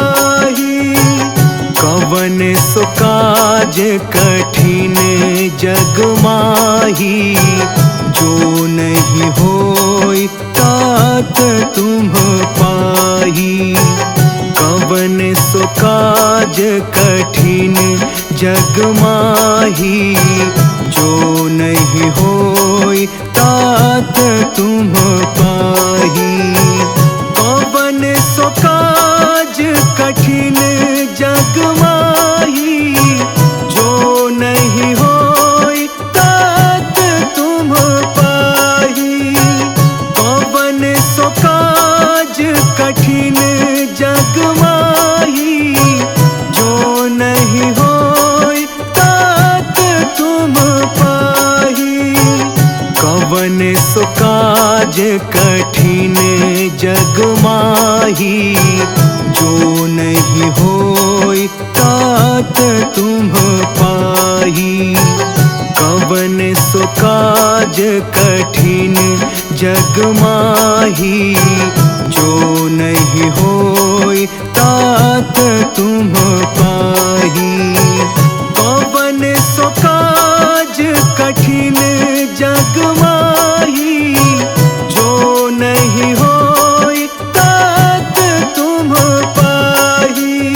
पाही। कवन सो काज कठिन जग माही, जो नहीं होई तात तुम पाही। कवन सो काज कठिन जग माही, जो नहीं होई तात तुम पाही। कवन सो काज कठिन जग माही, जो नहीं होई तात तुम पाही। कवन सो काज कठिन जग माही, जो नहीं होई तात तुम पाही। कठिन जग माही, जो नहीं होई तात तुम पाही। कवन सो काज कठिन जग माही, जो नहीं होई तात तुम पाही। कवन सो काज कठिन जग माही, जो नहीं होई तात तुम पाही।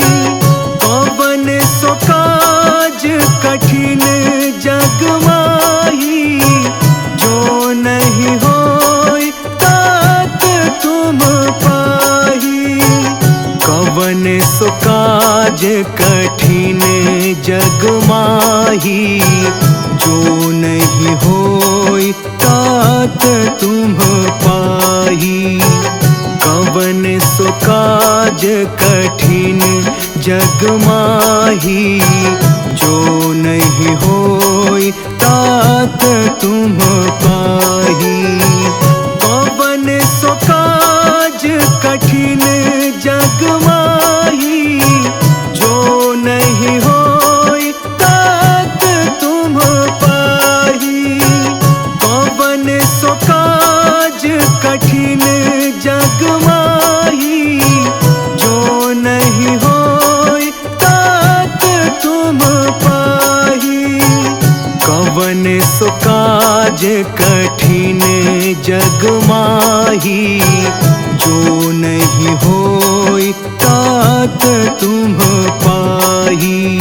कवन सो काज कठिन जग माही, जो नहीं होई तात तुम पाही। कवन सो काज कठिन जग माही, जो नहीं होई तात तुम पाही। कवन सो काज कठिन जग माही, जो नहीं होई तात तुम पाही। कवन सो काज कठिन जग माही, जो नहीं होई तात तुम पाही। कवन सो काज कठिन जग माही, जो नहीं होई तात तुम पाही। कवन सो काज कठिन जग माही, जो नहीं होई तात तुम पाही।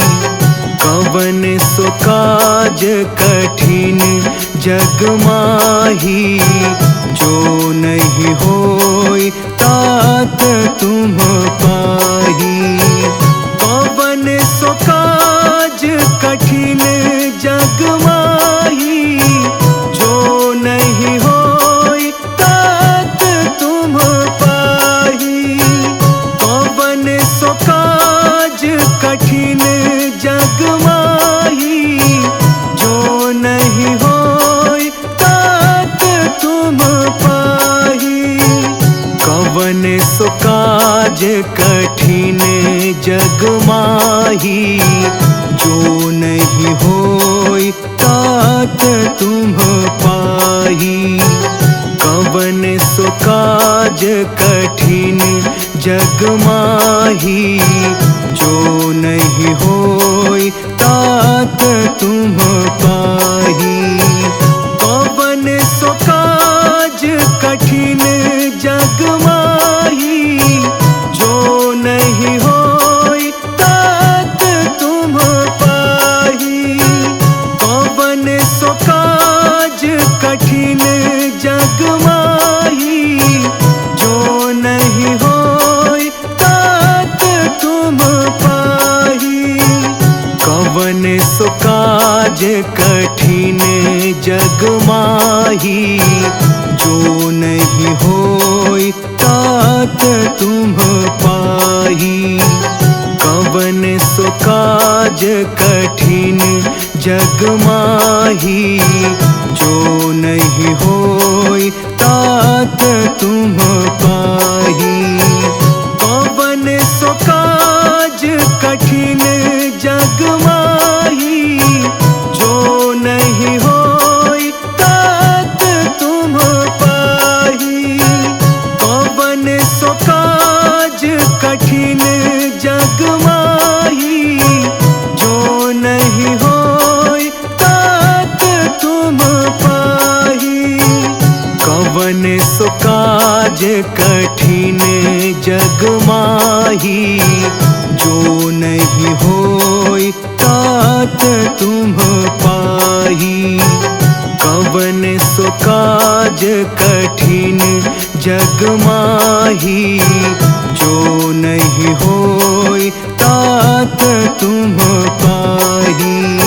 कवन सो काज कठिन जग माही, जो नहीं होई तात तुम पाही। कवन सो काज कठिन जग माही, जो नहीं होई तात तुम पाही। कवन सो काज कठिन जग माही, जो नहीं होई तात तुम पाही। कवन सो काज कठिन जग माही, जो नहीं होई तात तुम पाही। कवन सो काज कठिन जग माही, जो नहीं होई तात तुम पाही। कवन सो काज कठिन जग माही, जो नहीं होई तात तुम पाही। कवन सो काज कठिन जग माही, जो नहीं होई तात तुम पाही। कवन सो काज कठिन जग माही, जो नहीं होई तात तुम पाही। कवन सो काज कठिन जग माही, जो नहीं होई तात तुम पाही। कवन सो काज कठिन जग माही, जो नहीं होई तात तुम पाही। कवन सो काज कठिन जग माही, जो नहीं होई तात तुम पाही। कवन सो काज कठिन जग माही, जो नहीं होई तात तुम पाही। कवन सो काज कठिन जग माही, जो नहीं होई तात तुम पाही।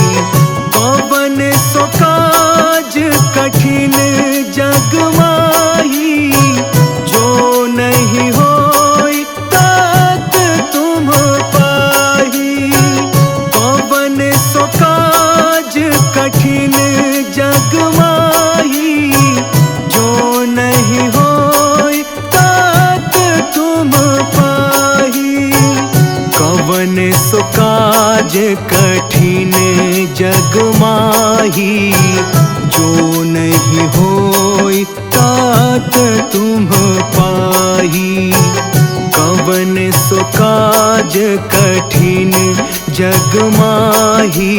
कवन सो काज कठिन जग माही, जो नहीं होई तात तुम पाही। कवन सो काज कठिन जग माही, जो नहीं कठिन जग माही, जो नहीं होई तात तुम पाही। कवन सो काज कठिन जग माही,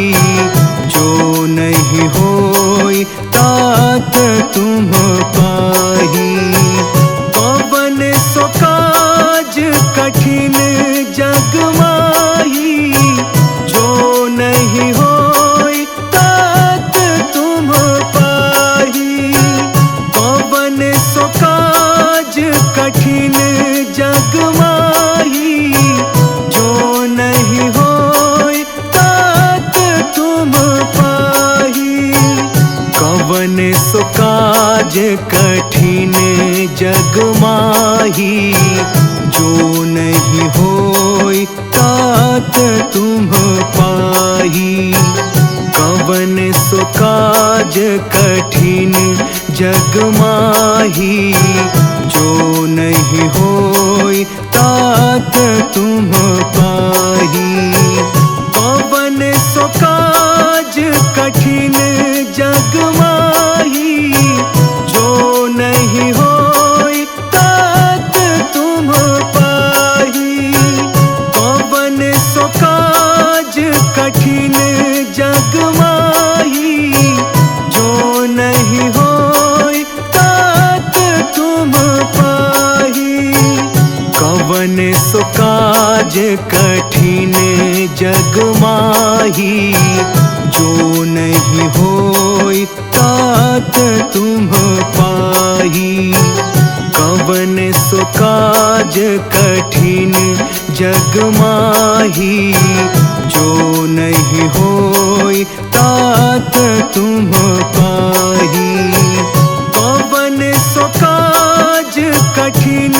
जो नहीं होई तात तुम पाही। कवन सो काज कठिन जग माही, जो नहीं होई तात तुम पाही। कवन सो काज कठिन जग माही, जो नहीं होई तात तुम पाही। कवन सो काज कठिन जग माही, जो नहीं होई तात तुम पाही। कवन सो काज कठिन जग माही, जो नहीं होई तात तुम पाही। कवन सो काज कठिन जग माही, जो नहीं होई तात तुम पाही। कवन सो काज कठिन जग माही, जो नहीं होई तात तुम पाही। कवन सो काज कठिन जग माही, जो नहीं होई तात तुम पाही। कवन सो काज कठिन जग माही, जो नहीं होई तात तुम पाही। कवन सो काज कठिन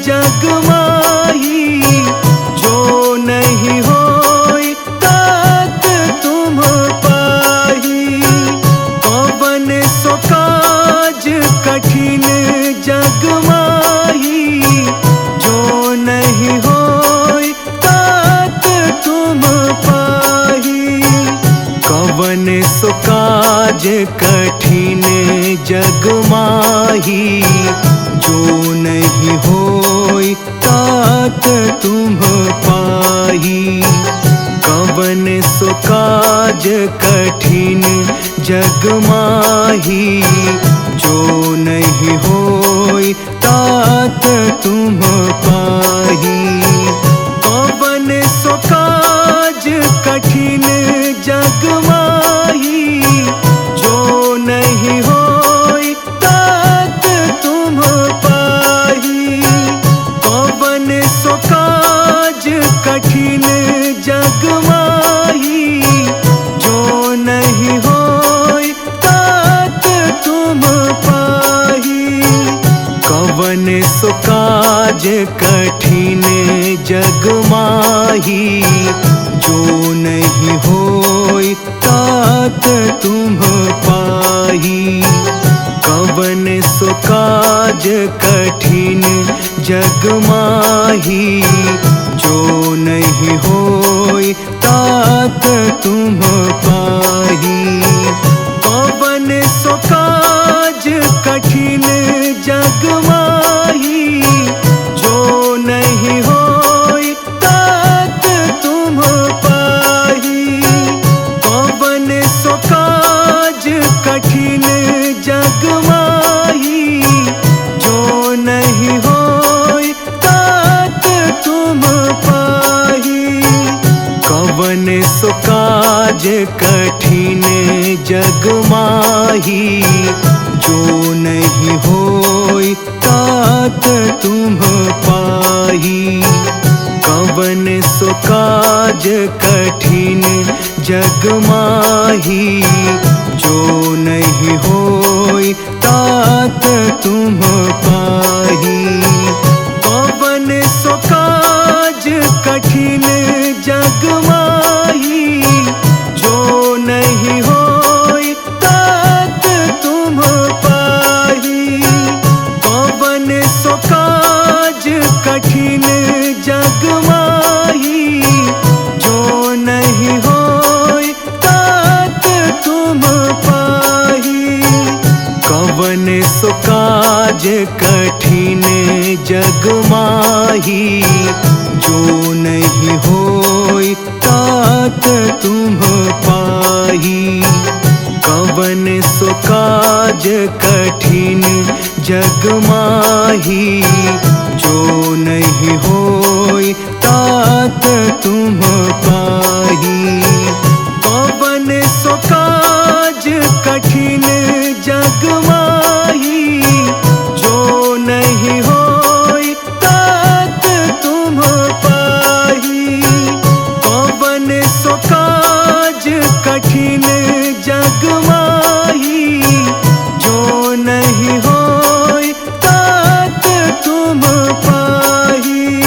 जग माही, जो नहीं होई तात तुम पाही। कवन सो काज कठिन जग माही, जो नहीं होई तात तुम पाही। कवन सो काज कठिन जग माही, जो नहीं होई तात तुम पाही। कवन सो काज कठिन जग माही, जो नहीं होई तात तुम पाही। कवन सो काज कठिन जग माही, जो नहीं होई तात तुम पाही। कवन सो काज कठिन जग माही, जो नहीं होई तात तुम पाही। कवन सो काज कठिन जग माही, जो नहीं होई तात तुम पाही। कवन सो काज कठिन जग माही, जो नहीं होई तात तुम पाही। कवन सो काज कठिन जग माही, जो नहीं होई तात तुम पाही। कवन सो काज कठिन जग माही, जो नहीं होई तात तुम पाही। कवन सो काज कठिन जग माही, जो नहीं होई तात तुम पाही। कवन सो काज कठिन जग माही, जो नहीं होई तात तुम पाही। कवन सो काज कठिन जग माही, जो नहीं होई तात तुम पाही। कवन सो काज कठिन जग माही, जो नहीं होई कठिन जग माही, जो नहीं होई तात तुम पाही। कवन सो काज कठिन जग माही, जो नहीं होई तात तुम पाही। कवन सो काज कठिन जग माही, जो नहीं होई तात तुम पाही। कवन सो काज कठिन जग माही, जो नहीं होई तात तुम पाही।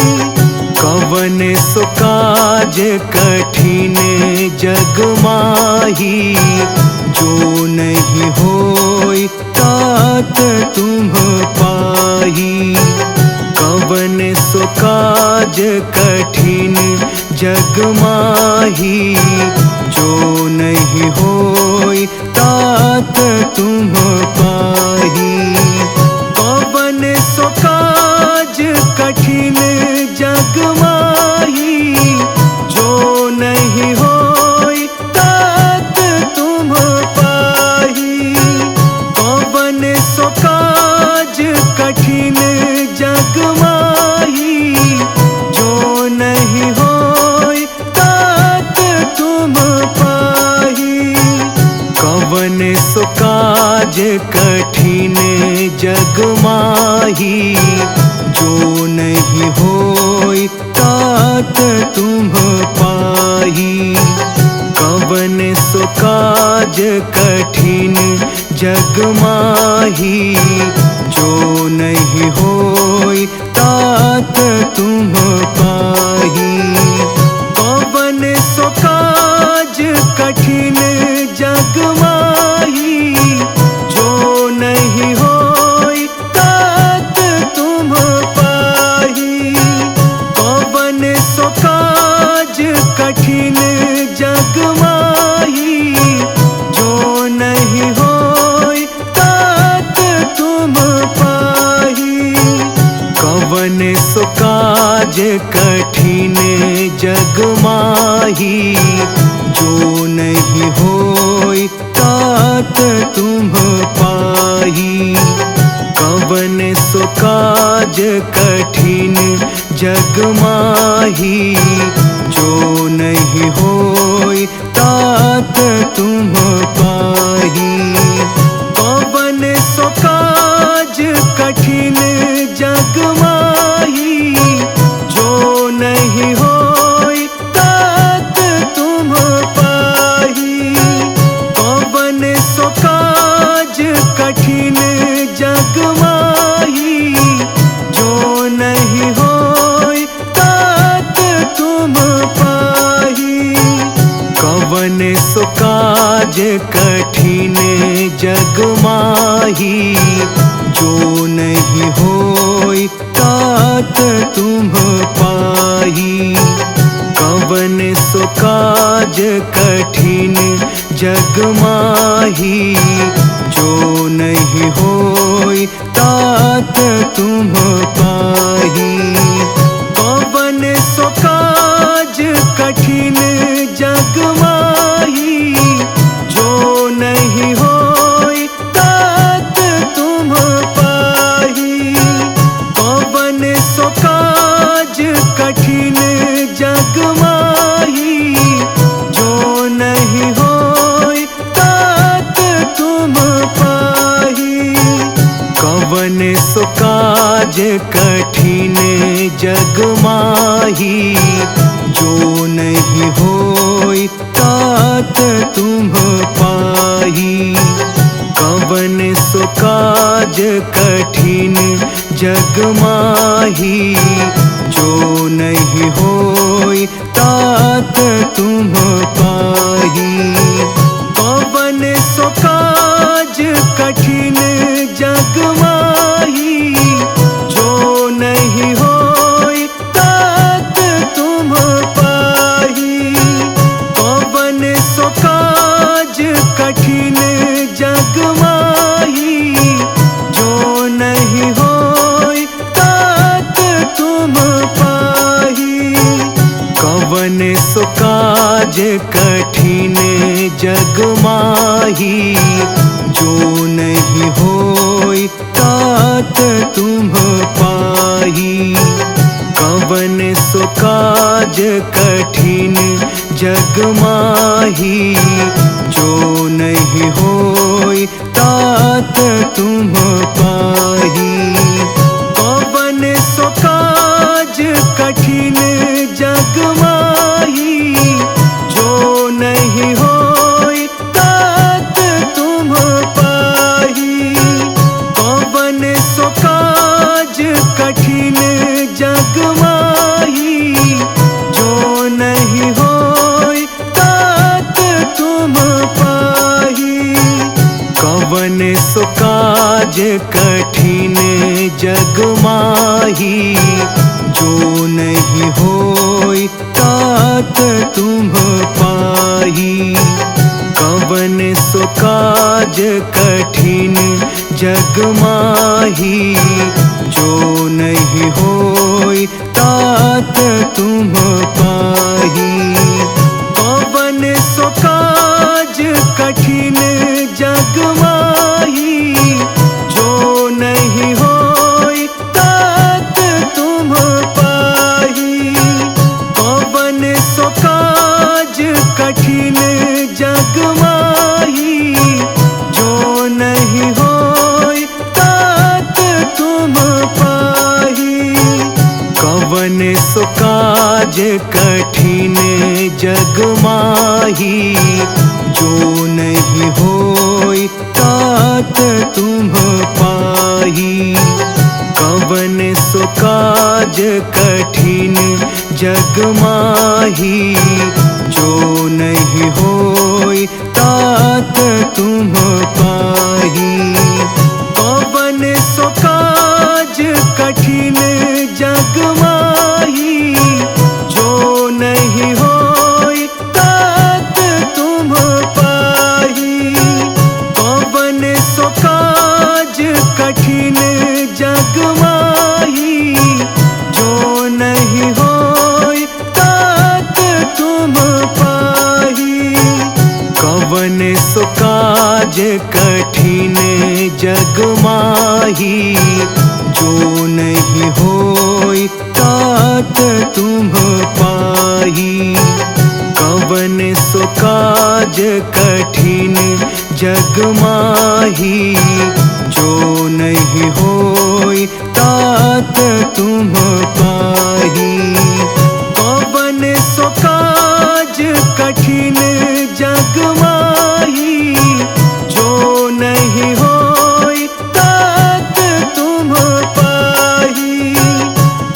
कवन सो काज कठिन जग माही, जो नहीं होई तात तुम पाही। कवन सो काज कठिन जग माही, जो नहीं होई तात तुम पाही। कवन सो काज कठिन जग माही, जो नहीं होई तात तुम पाही। कवन सो काज कठिन जग माही, जो नहीं होई तात तुम पाही। कवन सो काज कठिन जग माही, जो नहीं होई तात तुम पाही। कवन सो काज कठिन जग माही, जो नहीं होई तात तुम पाही। कवन सो काज कठिन जग माही, जो नहीं होई तात तुम पाही। कवन सो काज कठिन जग माही, जो नहीं होई तात तुम पाही। कवन सो काज कठिन जग माही, जो नहीं होई तात तुम पाही। कवन सो काज कठिन जग माही, जो नहीं होई तात तुम पाही। कवन सो काज कठिन जग माही, जो नहीं होई तात तुम पाही। कवन सो काज कठिन जग माही, जो नहीं होई तात तुम पाही। कवन सो काज कठिन जग माही, जो नहीं होई तात तुम पाही। कवन सो काज कठिन जग माही, जो नहीं होई तात तुम पाही। कवन सो काज कठिन जग माही, जो नहीं होई तात तुम पाही। कवन सो काज कठिन जग माही, जो नहीं होई तात तुम पाही। कवन सो काज कठिन जग माही, जो नहीं होई तात तुम पाही। कवन सो काज कठिन जग माही, जो नहीं होई तात तुम पाही। कवन सो काज कठिन जग माही, जो नहीं होई तात तुम पाही। कवन सो काज कठिन जग माही, जो नहीं जग माही, जो नहीं होई तात तुम पाही। कवन सो काज कठिन जग माही, जो नहीं होई तात तुम पाही। कवन सो काज कठिन जग माही, जो नहीं होई तात तुम पाही। कवन सो काज कठिन जग माही, जो नहीं होई तात तुम पाही। कवन सो काज कठिन जग माही, जो नहीं होई तात तुम पाही। कवन सो काज कठिन जग माही, जो नहीं होई तात तुम पाही। कवन सो काज कठिन जग माही, जो नहीं होई तात तुम पाही। कवन सो काज कठिन जग माही, जो नहीं होई तात तुम पाही। कवन सो काज कठिन जग माही, जो नहीं होई तात तुम पाही। कवन सो काज कठिन जग माही, जो नहीं होई तात तुम पाही। कवन सो काज कठिन जग माही, जो नहीं होई तात तुम पाही। कवन सो काज कठिन जग माही, जो नहीं होई तात तुम पाही। कवन सो काज कठिन जग माही, जो नहीं होई तात तुम पाही। कवन सो काज कठिन जग माही, जो नहीं होई तात तुम पाही। कवन सो काज कठिन जग माही, जो नहीं होई तात तुम पाही।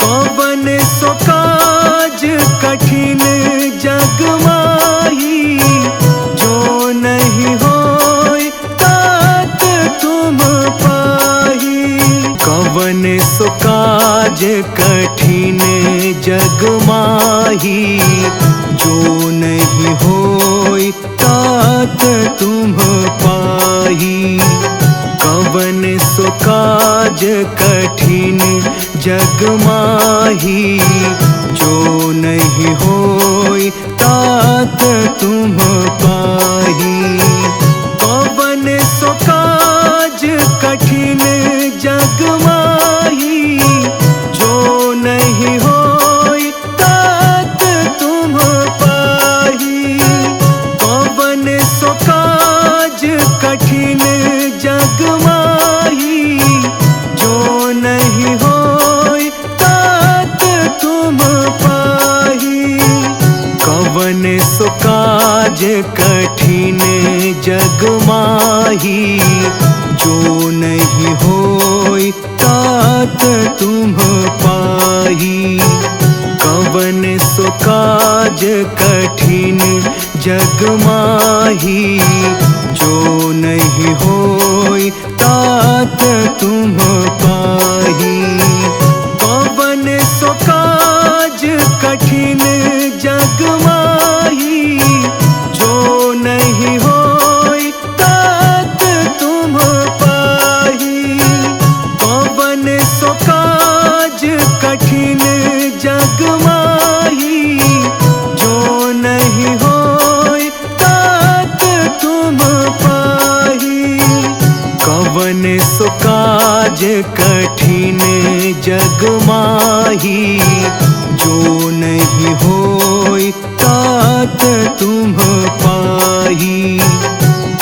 कवन सो काज कठिन जग माही, जो नहीं होई तात तुम पाही। कवन सो काज कठिन जग माही, जो नहीं होई तात तुम पाही। कवन सो काज कठिन जग माही, जो नहीं होई तात तुम पाही। कवन सो काज कठिन जग माही, जो नहीं होई तात तुम पाही। कवन सो काज कठिन जग माही, जो नहीं होई तात तुम पाही। कवन सो काज कठिन जग माही, जो नहीं होई तात तुम पाही। कवन सो काज कठिन जग माही, जो नहीं होई तात तुम पाही। कवन सो काज कठिन जग माही, जो नहीं होई तात तुम पाही। कवन सो काज कठिन जग माही, जो नहीं होई तात सो काज कठिन जग माही, जो नहीं होई तात तुम पाही।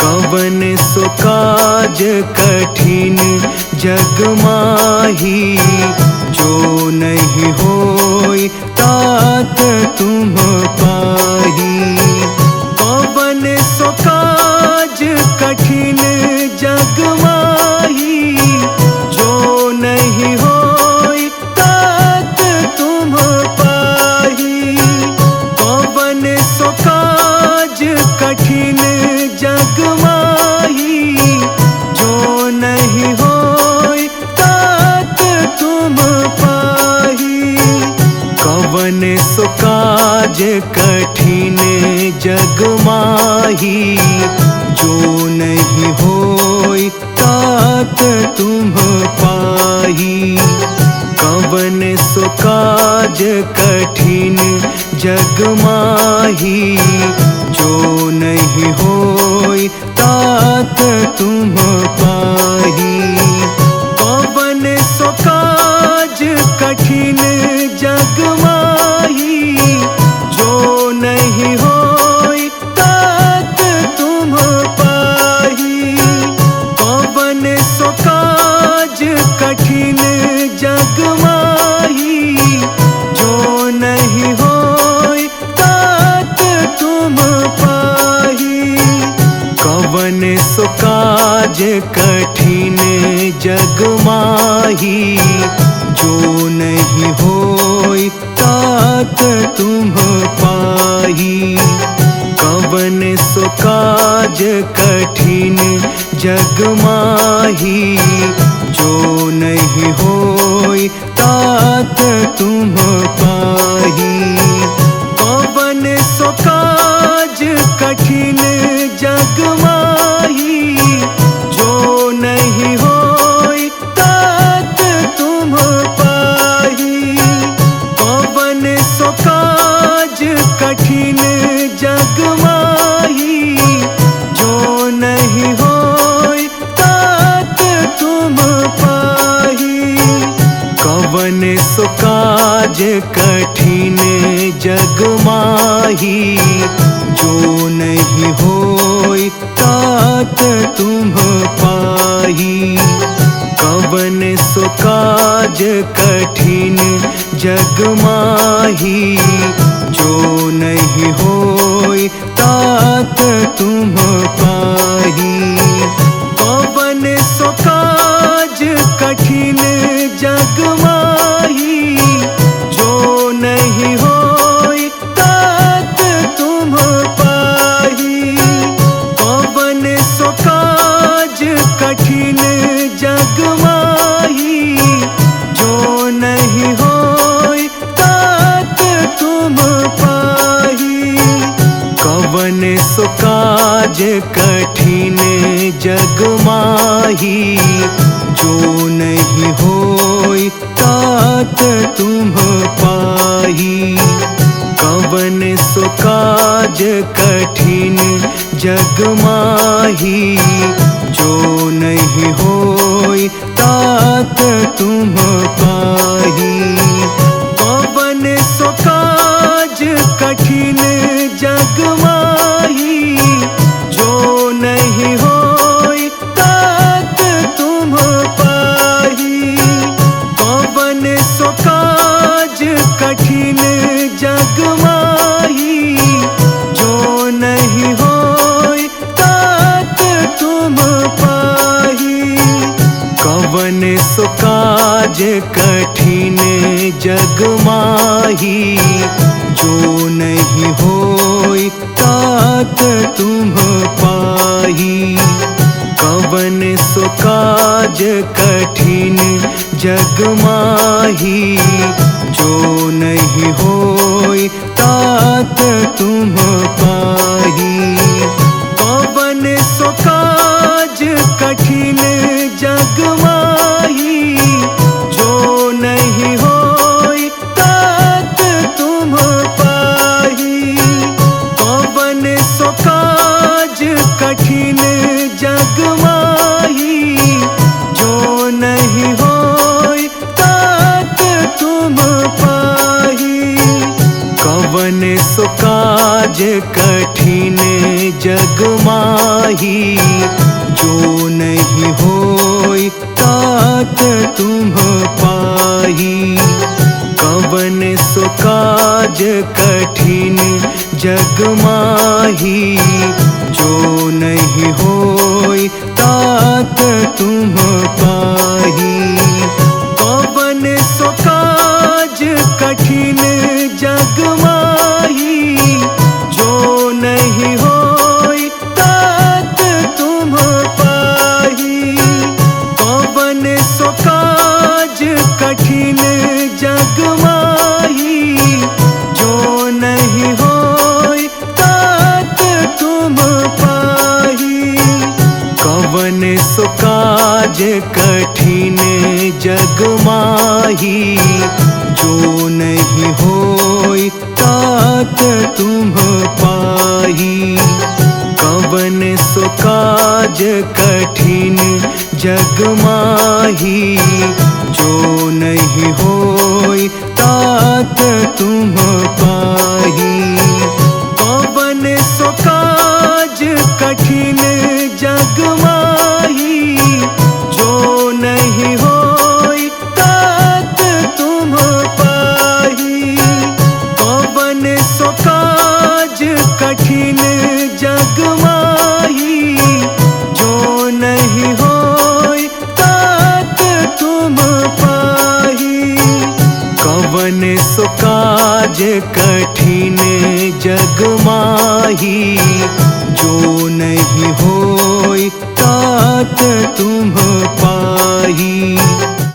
कवन सो काज कठिन जग माही, जो नहीं होई तात तुम पाही। कवन सो काज कठिन जग माही, जो नहीं होई तात तुम पाही। कवन सो काज कठिन जग माही, जो नहीं होई तात तुम पाही। कवन सो काज कठिन जग माही, जो नहीं होई तात तुम पाही। कवन सो काज कठिन जग माही, जो नहीं होई तात तुम पाही। कवन सो काज कठिन जग माही, जो नहीं होई तात तुम पाही। कवन सो काज कठिन जग माही, जो नहीं होई तात तुम पाही। कवन सो काज कठिन जग माही, जो नहीं होई तात तुम पाही। कवन सो काज कठिन जग माही, जो नहीं होई तात तुम पाही। कवन सो काज कठिन जग माही, जो नहीं होई तात तुम पाही। कवन सो काज कठिन जग माही, जो नहीं होई तात तुम पाही। कवन सो काज कठिन जग माही, जो नहीं होई तात तुम पाही। कवन सो काज कठिन जग माही, जो नहीं होई तात तुम पाही। कवन सो काज कठिन जग माही, जो नहीं होई तात तुम पाही। कवन सो काज कठिन जग माही, जो नहीं होई तात तुम पाही। कवन सो काज कठिन जग माही, जो नहीं होई तात तुम पाही। कवन सो काज कठिन जग माही, जो नहीं होई तात तुम पाही। कवन सो काज कठिन जग माही, जो नहीं होई तात तुम पाही। कवन सो काज कठिन जग माही, जो नहीं होई तात तुम पाही। कवन सो काज कठिन जग माही, जो नहीं होई तात तुम पाही। कवन सो काज कठिन जग माही, जो नहीं होई तात तुम पाही। कवन सो काज कठिन जग माही, जो नहीं होई तात तुम पाही। कवन सो काज कठिन जग माही, माही, जो नहीं होई तात तुम पाही। कवन सो काज कठिन जग माही, जो नहीं होई तात तुम पाही। कवन सो काज कठिन जग माही, जो नहीं होई तात तुम पाही। कवन सो काज कठिन जग माही, जो नहीं होई तात तुम पाही। कवन सो काज कठिन जग माही, जो नहीं होई तात तुम पाही। कवन सो काज कठिन जग माही, जो नहीं होई तात तुम पाही। कवन सो काज कठिन जग माही, जो नहीं होई तात तुम पाही। कवन सो काज कठिन जग माही, जो नहीं होई तात तुम पाही। कवन सो काज कठिन जग माही, जो नहीं होई तात तुम पाही।